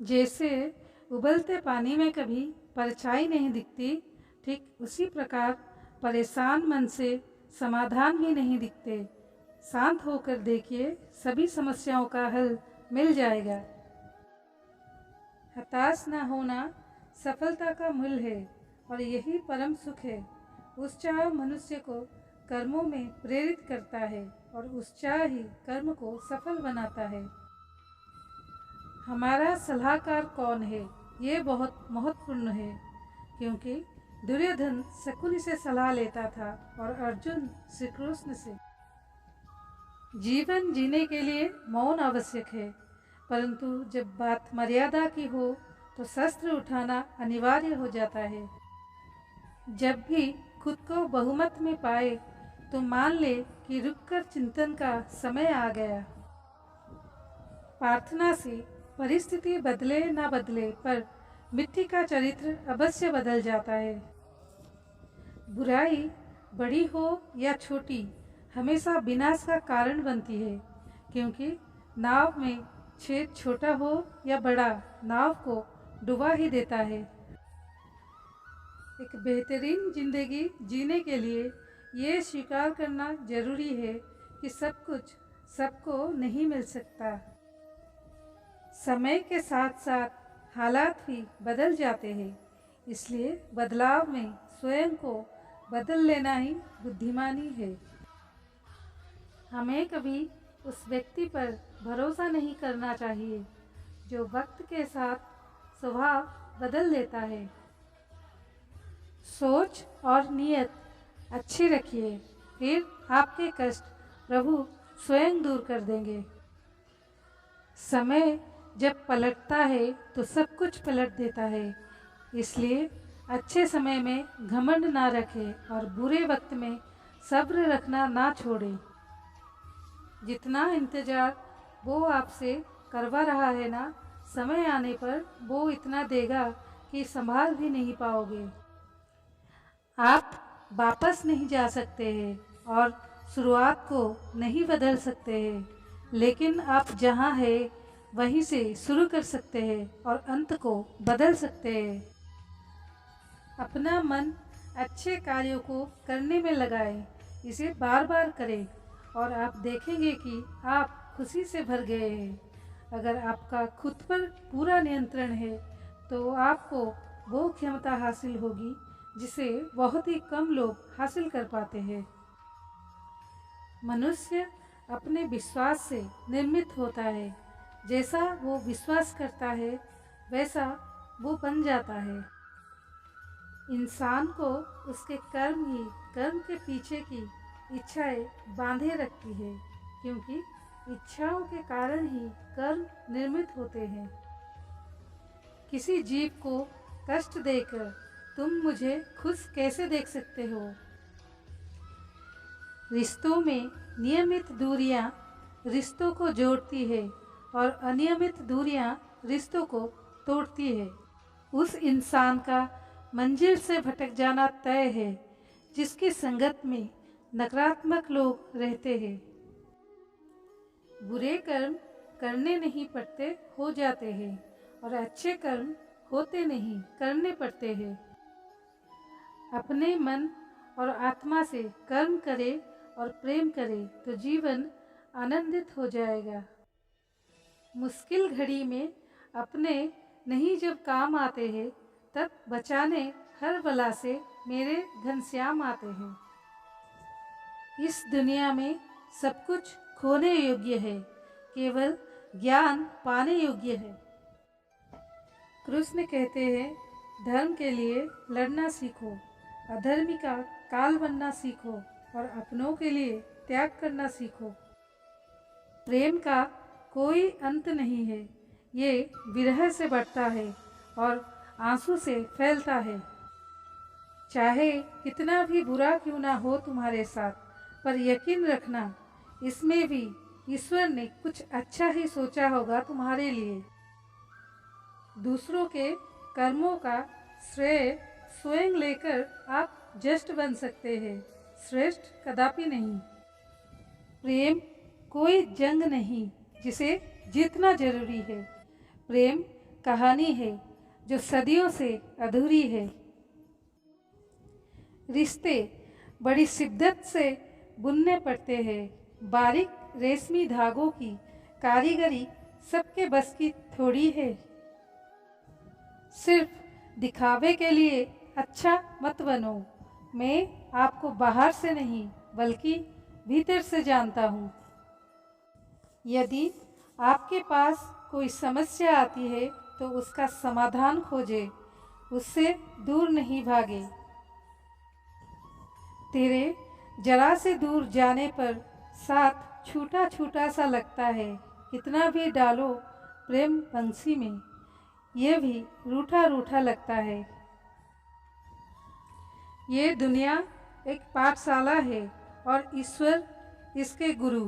जैसे उबलते पानी में कभी परछाई नहीं दिखती, ठीक उसी प्रकार परेशान मन से समाधान भी नहीं दिखते। शांत होकर देखिए, सभी समस्याओं का हल मिल जाएगा। हताश न होना सफलता का मूल है और यही परम सुख है। उत्साह मनुष्य को कर्मों में प्रेरित करता है और उत्साह ही कर्म को सफल बनाता है। हमारा सलाहकार कौन है, ये बहुत महत्वपूर्ण है, क्योंकि दुर्योधन शकुनि से सलाह लेता था और अर्जुन श्री कृष्ण से। जीवन जीने के लिए मौन आवश्यक है, परंतु जब बात मर्यादा की हो तो शस्त्र उठाना अनिवार्य हो जाता है। जब भी खुद को बहुमत में पाए तो मान ले कि रुककर चिंतन का समय आ गया। प्रार्थना से परिस्थिति बदले ना बदले, पर मिट्टी का चरित्र अवश्य बदल जाता है। बुराई बड़ी हो या छोटी हमेशा विनाश का कारण बनती है, क्योंकि नाव में छेद छोटा हो या बड़ा, नाव को डुबा ही देता है। एक बेहतरीन जिंदगी जीने के लिए ये स्वीकार करना जरूरी है कि सब कुछ सबको नहीं मिल सकता। समय के साथ साथ हालात भी बदल जाते हैं, इसलिए बदलाव में स्वयं को बदल लेना ही बुद्धिमानी है। हमें कभी उस व्यक्ति पर भरोसा नहीं करना चाहिए जो वक्त के साथ स्वभाव बदल देता है। सोच और नियत अच्छी रखिए, फिर आपके कष्ट प्रभु स्वयं दूर कर देंगे। समय जब पलटता है तो सब कुछ पलट देता है, इसलिए अच्छे समय में घमंड ना रखें और बुरे वक्त में सब्र रखना ना छोड़ें। जितना इंतजार वो आपसे करवा रहा है ना, समय आने पर वो इतना देगा कि संभाल भी नहीं पाओगे। आप वापस नहीं जा सकते हैं और शुरुआत को नहीं बदल सकते हैं, लेकिन आप जहाँ हैं वहीं से शुरू कर सकते हैं और अंत को बदल सकते हैं। अपना मन अच्छे कार्यों को करने में लगाएं, इसे बार बार करें और आप देखेंगे कि आप खुशी से भर गए हैं। अगर आपका खुद पर पूरा नियंत्रण है तो आपको वो क्षमता हासिल होगी जिसे बहुत ही कम लोग हासिल कर पाते हैं। मनुष्य अपने विश्वास से निर्मित होता है, जैसा वो विश्वास करता है वैसा वो बन जाता है। इंसान को उसके कर्म ही कर्म के पीछे की इच्छाएं बांधे रखती है, क्योंकि इच्छाओं के कारण ही कर्म निर्मित होते हैं। किसी जीव को कष्ट देकर तुम मुझे खुश कैसे देख सकते हो? रिश्तों में नियमित दूरियां रिश्तों को जोड़ती है और अनियमित दूरियां रिश्तों को तोड़ती है। उस इंसान का मंजिल से भटक जाना तय है जिसकी संगत में नकारात्मक लोग रहते हैं। बुरे कर्म करने नहीं पड़ते, हो जाते हैं, और अच्छे कर्म होते नहीं, करने पड़ते हैं। अपने मन और आत्मा से कर्म करे और प्रेम करे तो जीवन आनंदित हो जाएगा। मुश्किल घड़ी में अपने नहीं जब काम आते हैं, तब बचाने हर बला से मेरे घनश्याम आते हैं। इस दुनिया में सब कुछ खोने योग्य है, केवल ज्ञान पाने योग्य है। कृष्ण कहते हैं, धर्म के लिए लड़ना सीखो, अधर्मी का काल बनना सीखो और अपनों के लिए त्याग करना सीखो। प्रेम का कोई अंत नहीं है, ये विरह से बढ़ता है और आंसू से फैलता है। चाहे कितना भी बुरा क्यों ना हो तुम्हारे साथ, पर यकीन रखना इसमें भी ईश्वर ने कुछ अच्छा ही सोचा होगा तुम्हारे लिए। दूसरों के कर्मों का श्रेय स्वयं लेकर आप जस्ट बन सकते हैं, श्रेष्ठ कदापि नहीं। प्रेम कोई जंग नहीं जिसे जीतना जरूरी है, प्रेम कहानी है जो सदियों से अधूरी है। रिश्ते बड़ी शिद्दत से बुनने पड़ते हैं। बारीक रेशमी धागों की कारीगरी सबके बस की थोड़ी है। सिर्फ दिखावे के लिए अच्छा मत बनो। मैं आपको बाहर से नहीं बल्कि भीतर से जानता हूँ। यदि आपके पास कोई समस्या आती है तो उसका समाधान खोजे, उससे दूर नहीं भागे। तेरे जरा से दूर जाने पर साथ छूटा छूटा सा लगता है। कितना भी डालो प्रेम बंसी में, ये भी रूठा रूठा लगता है। ये दुनिया एक पाठशाला है और ईश्वर इसके गुरु।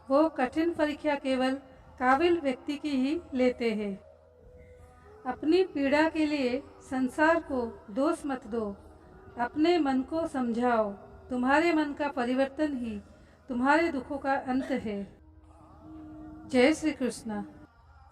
वो कठिन परीक्षा केवल काबिल व्यक्ति की ही लेते हैं। अपनी पीड़ा के लिए संसार को दोष मत दो। अपने मन को समझाओ। तुम्हारे मन का परिवर्तन ही तुम्हारे दुखों का अंत है। जय श्री कृष्ण।